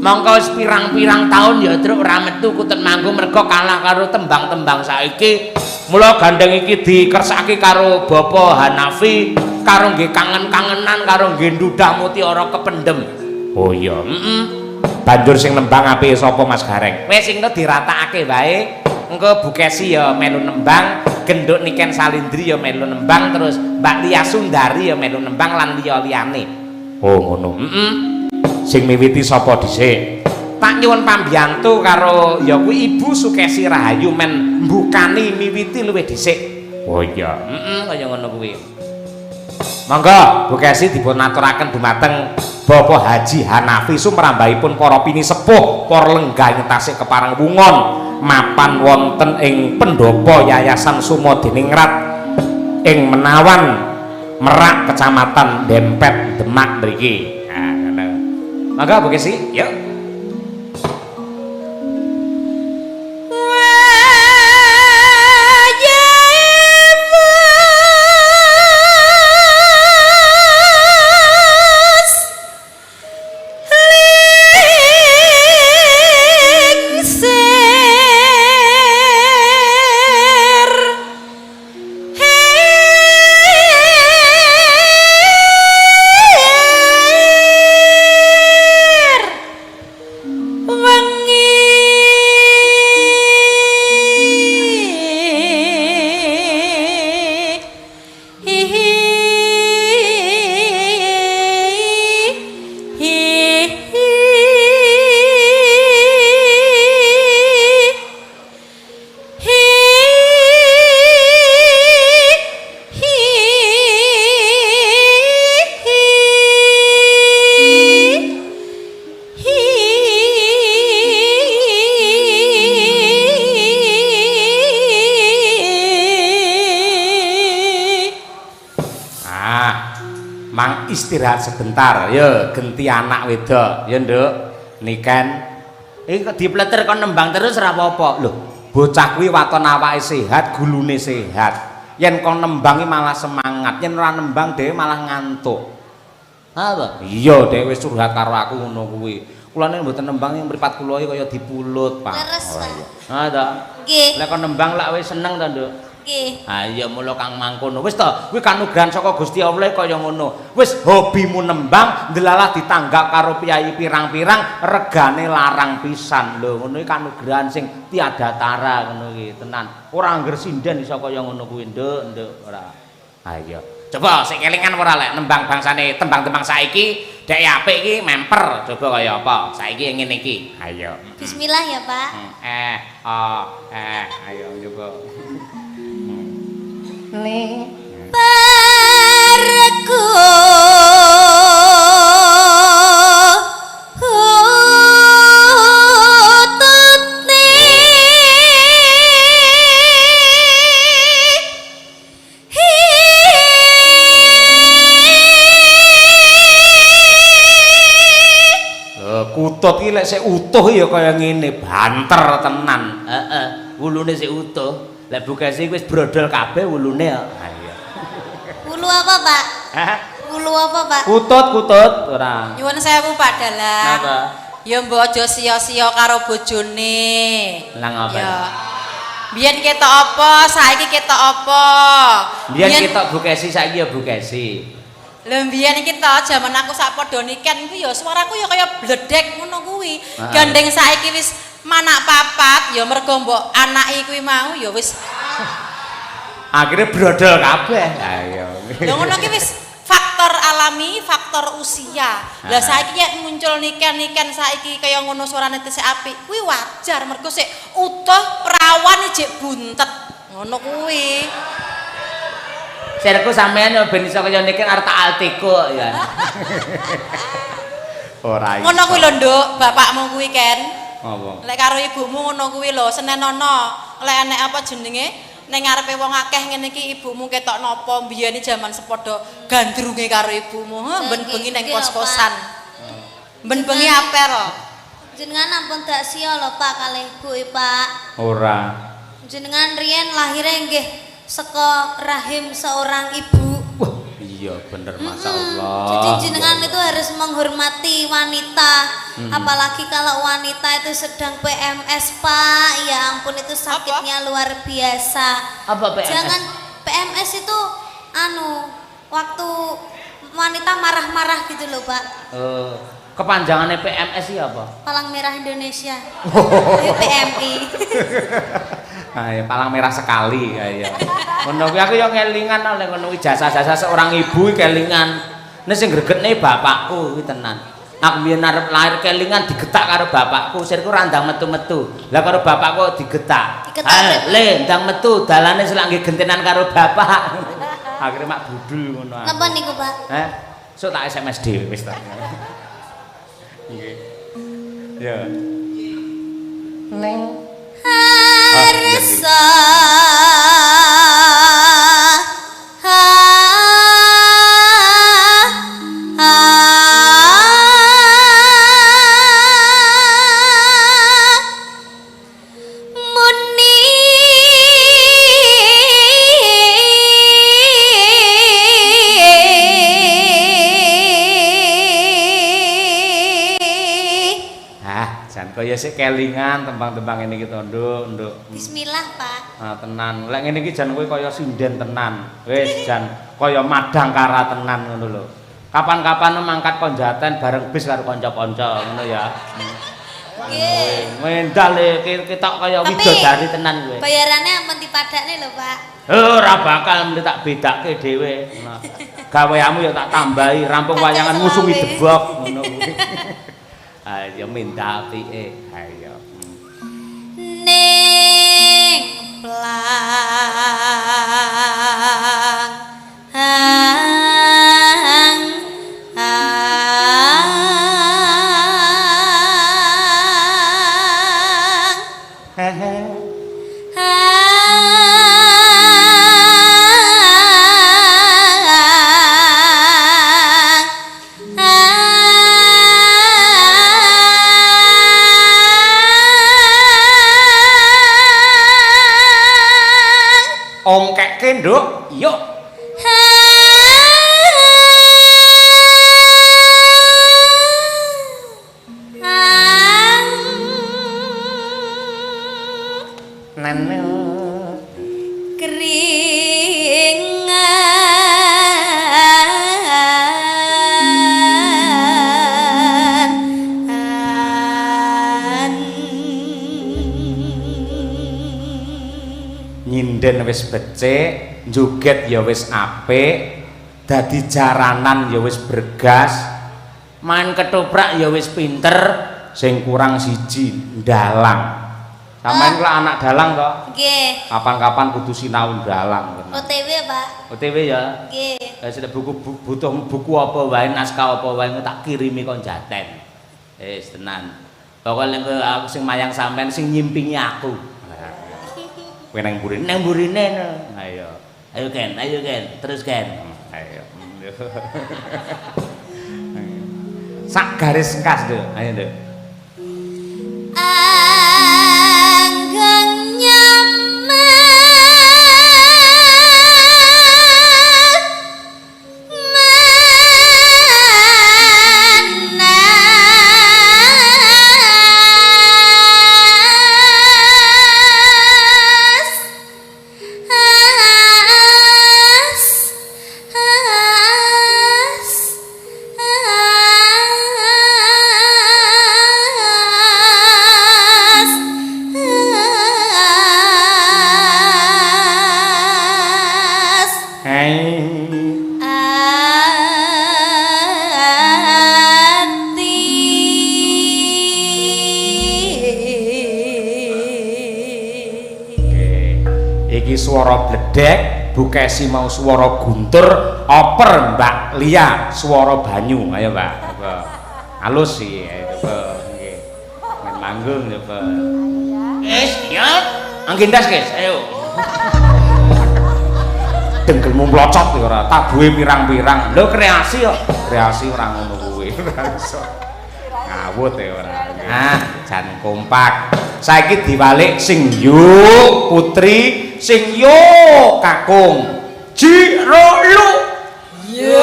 Mongko wis pirang-pirang taun ya truk ora metu kutut manggung merga kalah karo tembang-tembang saiki. Mula gandeng iki dikersake karo Bapak Hanafi karo nggih kangen-kangenan karo nggih ndudah mutiara kependem. Oh iya, Banjur sing nembang apike sapa Mas Gareng? Wis sing diratakake wae. Engko Bu Kesi ya melu nembang, Genduk Niken Salindri ya melu nembang, terus Mbak Lia Sundari ya melu nembang lan liya-liyane. Oh ngono. Sing miwiti sapa dhisik? Tak nyuwun pambiyantu karo ya kuwi Ibu Sukesi Rahayu men mbukani miwiti luwih dhisik. Oh iya, kaya ngono kuwi. Monggo Bu Kesi dipun aturaken dumateng Bapak Haji Hanafi sumrambahipun para pinisepuh, para lenggah ngentasik keparang wungon mapan wonten ing pendopo Yayasan Sumodiningrat ing Menawan Merak Kecamatan Dempet Demak mriki. Maka Bu Kesi, yuk. Istirahat sebentar, ya genti anak wedok, ya Nduk. Niken. Iki kok dipleter kon nembang terus ora apa-apa. Lho, bocah kuwi waton awake sehat, gulune sehat. Yen kon nembangi malah semangat, yen ora nembang dhewe malah ngantuk. Apa? Iya, dhewe wis curhat karo aku ngono kuwi. Kulane mboten nembang yang mripat kula iki kaya dipulut, Pak. Leres, Pak. Ha ta? Nggih. Lek kon nembang lak wis seneng ta, Nduk? Nggih. Ha iya mula Kang mangkono. Wis to, kuwi kanugrahan saka Gusti Allah kaya ngono. Wis hobimu nembang, ndelalah ditanggak karo piyai pirang-pirang, regane larang pisan. Lho, ngono iki kanugrahan sing tiada tara ngono iki, tenan. Ora angger sinden iso kaya ngono kuwi, Nduk, ora. Ha iya. Coba sik kelingan ora lek nembang bangsane tembang-tembang saiki, dek apik iki memper. Coba kaya apa? Saiki ngene iki. Ayo. Bismillah ya, Pak. Ayo coba. Nih Barku Kutut iki lek sik utuh ya kaya ngene, banter tenan. Heeh, wulune sik utuh. Lek Bu Kesi wis brodol kabeh wulune ya. Ha iya. Wulu apa, Pak? Hah? Wulu apa, Pak? Kutut ora. Nyuwun sewu Pak Dalang. Napa? Ya mbok aja sia-sia karo bojone. Lah ngapa? Ya. Biyen ketok apa, saiki ketok apa? Biyen ketok Bu Kesi, saiki ya Bu Kesi. Lha biyen iki to jaman aku sak padha niken kuwi ya suaraku ya kaya bledek ngono kuwi. Gandeng saiki wis manak papat ya mergo mbok anaki kuwi mau ya wis akhirnya brodol kabeh. Ayo. Lha ngono ki wis faktor alami, faktor usia. Lah saiki yen muncul niken saiki kaya ngono suarane tesih apik, kuwi wajar mergo sik utuh perawan jek buntet. Ngono kuwi. Serku sampean yo ben iso kaya niken arep tak altiko ya. Ora iso. Ngono kuwi lho, Nduk, bapakmu kuwi Ken. Apa? Lek karo ibumu ngono kuwi lho, senenono. Lek enek apa jenenge ning ngarepe wong akeh ngene iki ibumu ketok napa biyen jaman sepadha gandrunge karo ibumu. Ben bengi ning kos-kosan. Ben bengi apel. Jenengan ampun dak sia lho Pak kalih ibu Pak. Ora. Jenengan riyen lahirnya nggih saka rahim seorang ibu. Wah, iya iya bener masyaallah. Jadi jenengan itu harus menghormati wanita, apalagi kalau wanita itu sedang PMS Pak. Ya ampun itu sakitnya luar biasa. Apa PMS? Jangan PMS itu waktu wanita marah-marah gitu loh Pak. Kepanjangannya PMS sih apa? Palang Merah Indonesia. Itu PMI. Nah, palang merah sekali ya. Ngono kuwi aku yo ngelingan oleh ngono jasa-jasa seorang ibu kelingan. Nek sing gregetne bapakku kuwi tenan. Aku biyen arep lahir kelingan digetak karo bapakku, sirku ra ndang metu-metu. Lah karo bapakku digetak. Le ndang metu dalane selak nggih gentenan karo bapak. Akhire mak budul ngono. Napa niku Pak? Sok tak SMS dhewe wis ta. Nggih. Ya. Neng Harsa kaya sik kelingan tembang-tembang ini kita nduk. Bismillah Pak. Nah, tenan. Lek ngene iki jan kowe kaya sinden tenan. Wis jan kaya madangkara tenan ngono lho. Kapan-kapan mangkat konjaten bareng bis karo kanca-kanca ngono ya. Nggih. Mendal ketok kaya widodari tenan kowe. Bayarannya ampun dipadakne lho Pak. Ora bakal mesti tak bedake dhewe. Gaweanmu ya tak tambahi rampung wayangan ngusungi debok ngono kuwi. Ayo minta apike ayo ning plang Om keke nduk, yuk. Nene nyinden wis becik, njoget ya wis apik, dadi jaranan ya wis bergas, main ketoprak ya wis pinter, sing kurang siji ndalang. Sampeyan kok anak dalang to? Nggih. Kapan-kapan kudu sinau dalang. OTW Pak. OTW ya? Nggih. Lah butuh buku apa wae, naskah apa wae tak kirimi kon jaten. Wis tenan. Pokoke aku sing mayang sampean sing nyimpingi aku. Kowe nang burine ayo Ken terus Ken ayo sak garis kas lho ayo Nduk anggang nyaman swara bledek, Bukesi mau swara guntur, oper Mbak Lia swara banyu. Ayo Mbak. Halus sih itu nggih. Men manggung coba. Siap. Anggendas guys, ayo. Dengkelmu mlocot ya ora, tabuhe pirang-pirang. Lho kreasi kok. Kreasi ora ngono kuwi. Ora iso. Ngawut ya ora. Nah, jan kompak. Saiki diwalik sing yuk putri, sing yo kakung. Jiro lu. Yo.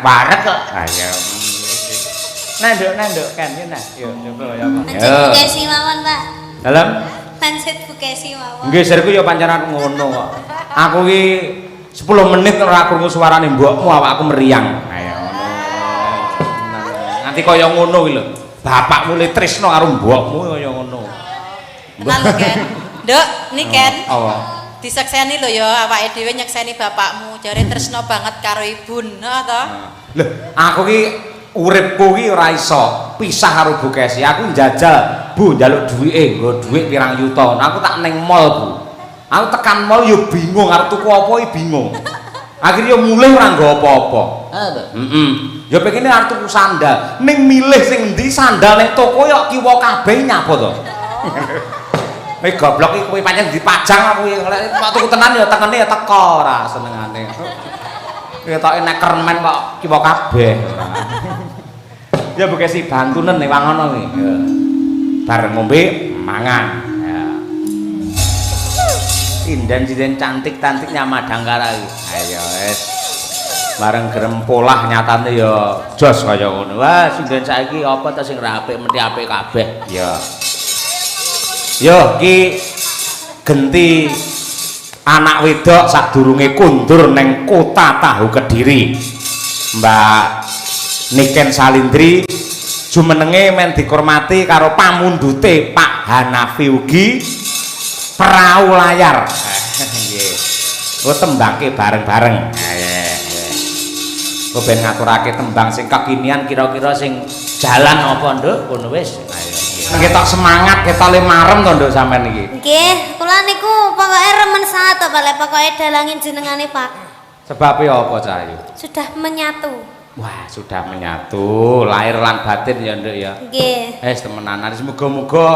wareg kok. Ayo. Nanduk kan ya nah. Yo coba ya. Lanjut bukesi mawon, Pak. Dalam Lanjut bukesi mawon. nggih sirku ya pancen aku ngono kok. Aku ki 10 menit ora krungu suarane mbokmu awakku meriang. Ayo ngono. Nanti kaya ngono ki lho. Bapakmu le tresno karo mbokmu kaya ngono. Tenan lho Ken. Nduk, nih Ken. Apa? Disekseni lho ya awake dhewe nyekseni bapakmu. Jare tresno banget karo ibun, ha to? Lho, aku ki uripku ki ora iso pisah karo Bu Kesi. Aku njajal, Bu, njaluk duwike, nggo dhuwit pirang yuta. Aku tak ning mall, Bu. Aku tekan mall yo bingung arep tuku apa iki bingung. Akhirnya yo mulih ora nggo apa-apa. Heeh. Ya pengine arep tuku sandal. Ning milih sing endi sandal ning toko yo kiwa kabeh nyapa to. Kowe goblok iki kowe pancen dipajang aku lek tuku tenan ya tekene ya teko ora senengane. Ketoke nek kermen kok kiwa kabeh. Ya Bu Kesi bantunen ning wangono iki. Ya. Bareng ngombe mangan. Ya. Inden-inden cantik-cantiknya Madangkara iki. Ayo wis. Bareng gerem polah nyatane ya jos kaya ngono. Wah, sinden saiki apa ta sing ra apik mesti apik kabeh. Ya. Yo ki genti anak wedok sadurunge kundur neng kota Tahu Kediri. Mbak Niken Salindri jumenenge men dihormati karo pamundhute Pak Hanafi ugi perahu layar. Nggih. Oh tembangke bareng-bareng. Kok ben ngaturake tembang sing kekinian kira-kira sing jalan apa nduk ngono wis. Ketok semangat, ketok le marem to nduk sampean iki. Nggih, kula niku pokoke remen sangat to, Pak. Lek pokoke dalangin jenengane, Pak. Sebab apa Cahayu? Sudah menyatu. Wah, sudah menyatu, lahir lan batin ya nduk ya. Nggih. Temenanan, semoga-moga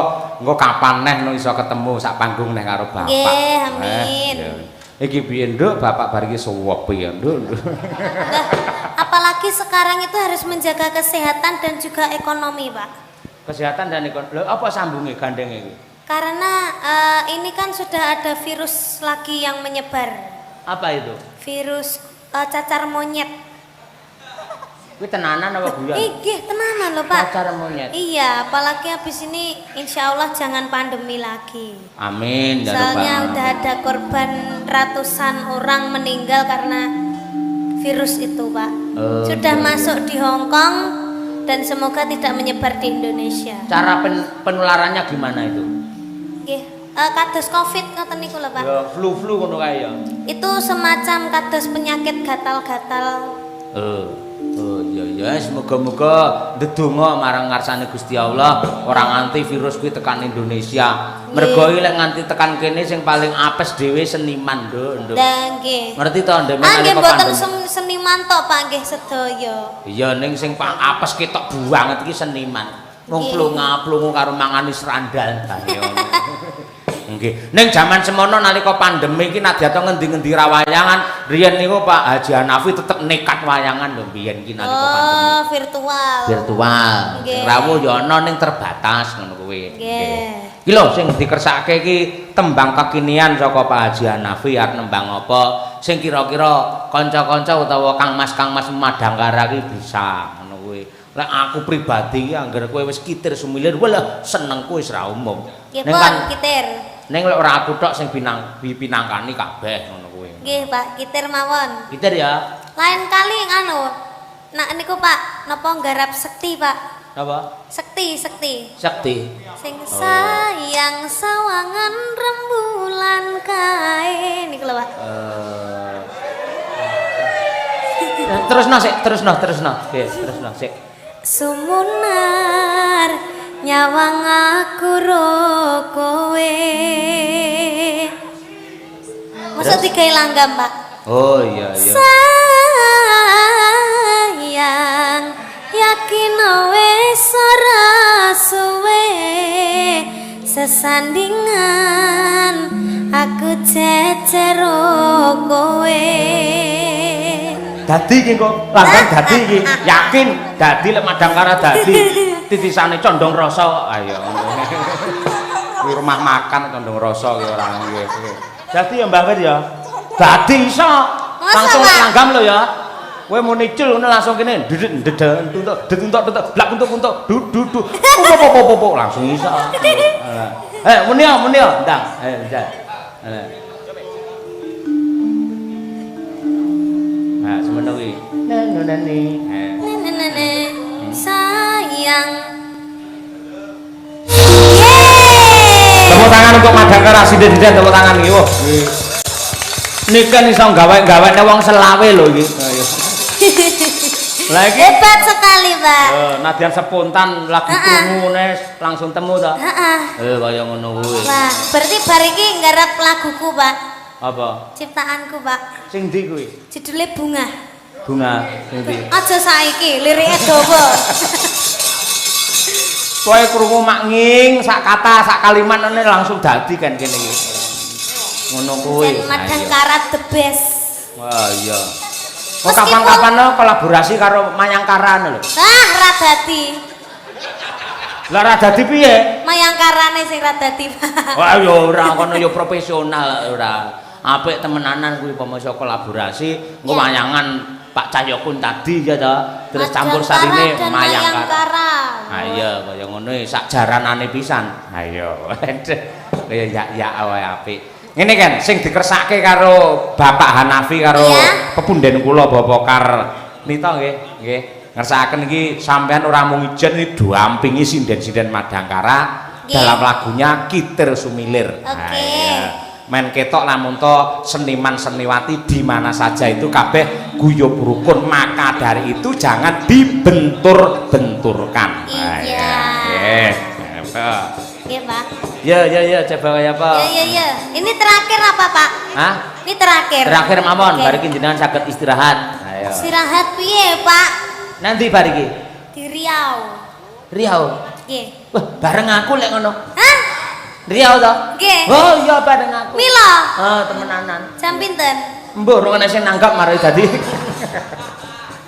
engko kapan neh iso ketemu sak panggung neh karo bapak. Nggih, amin. Iki piye nduk, bapak bar iki suwep ya nduk. Nah, apalagi sekarang itu harus menjaga kesehatan dan juga ekonomi, Pak. Kesehatan dan ekonomi. Lho, apa sambunge gandeng iki? Karena ini kan sudah ada virus lagi yang menyebar. Apa itu? Virus cacar monyet. Kuwi tenanan apa guyon? Nggih, tenanan loh, Pak. Cacar monyet. Iya, apalagi habis ini insya Allah jangan pandemi lagi. Amin. Soalnya udah ada korban ratusan orang meninggal karena virus itu, Pak. Sudah masuk di Hong Kong dan semoga tidak menyebar di Indonesia. Cara penularannya gimana itu? Nggih, kados Covid ngoten niku lho, Pak. Ya flu-flu ngono kae ya. Itu semacam kados penyakit gatal-gatal. Ya semoga-moga ndedonga marang ngarsane Gusti Allah ora nganti virus kuwi tekan Indonesia. Mergo lek nganti tekan kene sing paling apes dhewe seniman, Nduk. Nggih. Ngerti to, Nduk? Nggih mboten seniman tok, Pak, nggih sedaya. Iya ning sing apes ketok banget iki seniman. Wong plunga-plungu karo mangani serandal. Nggih. Ning jaman semono nalika pandemi iki nadyato ngendi-ngendi rawayangan, riyen niku Pak Haji Hanafi tetep nekat wayangan lho biyen iki nalika pandemi. Oh, virtual. Virtual. Rawuh ya ana ning terbatas ngono kuwi. Nggih. Iki lho sing dikersakake iki tembang kekinian saka Pak Haji Hanafi arep nembang apa sing kira-kira kanca-kanca utawa kangmas-kangmas Madangkara iki bisa ngono kuwi. Lek aku pribadi angger kowe wis kitir sumilir walah senengku wis ra umum. Nggih, Pon, kitir. Ning lek ora aku tok sing pinangkani kabeh ngono kuwi. Nggih, Pak, kitir mawon. Kitir ya. Lain kali nak niku Pak, napa nggarap sekti, Pak? Apa? Sekti. Sekti. Sing sayang sawangan rembulan kae niku lho, Pak. Terusno Nggih, terusno sik. Sumunar nyawang aku ro kowe. Masa digawe langgam, Pak? Oh iya. Sayang yakin wis ora suwe sesandingan aku cecero kowe. Dadi iki kok langgam dadi iki yakin dadi lek Madangkara dadi titisane condong rasa ayo kuwi rumah makan condong rasa ki ora nggih dadi ya Mbah Wit ya dadi iso langsung langgam lho ya Kowe mau nicul ngono langsung kene dedentuk blak kuntuk du popo langsung iso. Muni yo, ndang. Ayo, nah, semono kuwi. Nenunane. Sayang. Tepuk tangan untuk Madangkara sinden-sinden tepuk tangan iki. Wah. Niki kan iso gawe-gawene wong selawe lho iki. Lah iki hebat sekali, Pak. Nadian spontan lagi krungu langsung temu ta? Heeh. Kaya ngono kuwi. Wah, berarti bar iki nggarap laguku, Pak. Apa? Ciptaanku, Pak. Sing ndi kuwi? Judulnya Bunga. Bunga sing ndi? Aja saiki, lirike dawa. Kowe krungu mak nging sak kata sak kalimat ngene langsung dadi kan kene iki. Ngono kuwi. Madangkara the best. Wah, iya. Kok kapan-kapan kolaborasi karo Mayangkara lho. Ra dadi. Lah ra dadi piye? Mayangkarane sing ra dadi. Wah, ya ora kono ya profesional ora. Apik temenanan kuwi pemasa kolaborasi engko wayangan Pak Cahyokun tadi ya ta. Terus campur sarine Mayangkara. Ha iya kaya ngono sak jaranane pisan. Ha iya. Kaya ya wae apik. Ngene kan sing dikersake karo Bapak Hanafi karo pepunden kula Bapak Karnita nggih ngersakaken iki sampean ora mung ijen iki dampingi sinden-sinden Madangkara dalam lagunya Kitir Sumilir. Men ketok lamun to seniman seniwati di mana saja itu kabeh guyub rukun, maka dari itu jangan dibentur-benturkan. Iya. Iya, Pak. Ya, coba kaya apa? Ya. Ini terakhir apa, Pak? Hah? Ini terakhir. Terakhir mawon, bariki jenengan saged istirahat. Ayo. Istirahat piye, Pak? Nanti bariki. Di Riau. Riau. Nggih. Wah, bareng aku lek ngono. Hah? Riau to? Nggih. Oh, iya bareng aku. Mila. Temenanan. Jam pinten? Mbok ora ana sing nanggap mari dadi.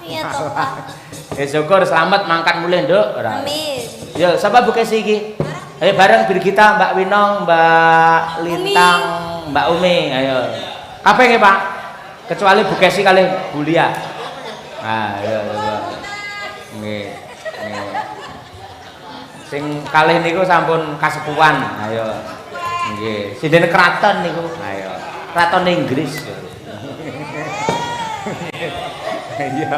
Iya toh, Pak. Ya syukur selamat mangkat mulih, Nduk. Amin. Ya, sapa bukesi iki? Ayo bareng Birgita, Mbak Winong, Mbak Lintang, Mbak Umi, ayo. Kabeh nggih, Pak? Kecuali bukesi kali Bulia. Ayo. Nggih. Sing kalih niku sampun kasepuhan. Ayo. Nggih. Sinden kraton niku. Ayo. Kraton Inggris. Iya.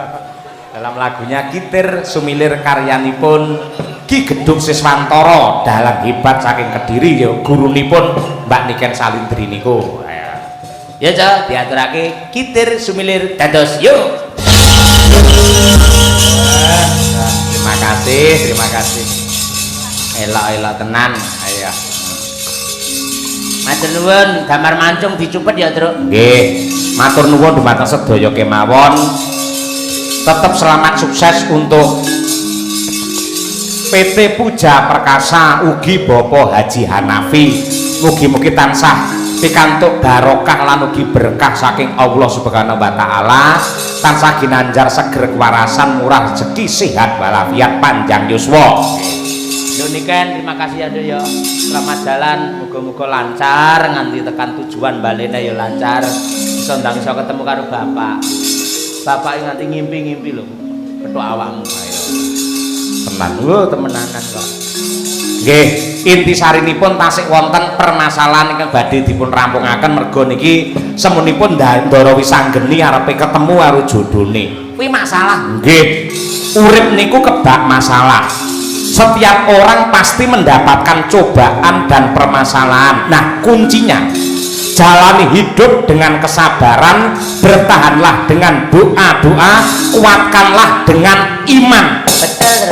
Dalam lagunya Kitir Sumilir karyanipun Ki Gedung Siswantoro dalam hebat saking Kediri ya gurunipun Mbak Niken Salindri niku. Ya Cak, diaturake Kitir Sumilir dados yuk. Terima kasih. Elok tenan. Ayo. Matur nuwun, gambar mancung dicupet ya, Truk. Nggih. Matur nuwun dumateng sedaya kemawon. Tetap selamat sukses untuk PT Puja Perkasa ugi Bapak Haji Hanafi. Mugi-mugi tansah pikantuk barokah lan ugi berkah saking Allah Subhanahu wa taala, tansah ginanjar seger kewarasan, murah rezeki, sehat walafiat, panjang yuswa. Niken, terima kasih ya Dok ya. Selamat jalan, muga-muga lancar nganti tekan tujuan balene ya lancar. Bisa ndang iso ketemu karo Bapak. Bapak nganti ngimpi-ngimpi lho. Kethuk awakmu ayo. Tenan lho, temenanan kok. Nggih, intisarinipun tasih wonten permasalahan ingkang badhe dipun rampungaken merga niki semunipun Ndara Wisanggeni arepe ketemu karo jodhone. Kuwi masalah. Nggih. Urip niku kebak masalah. Setiap orang pasti mendapatkan cobaan dan permasalahan. Nah, kuncinya jalani hidup dengan kesabaran, bertahanlah dengan doa-doa, kuatkanlah dengan iman. Betul.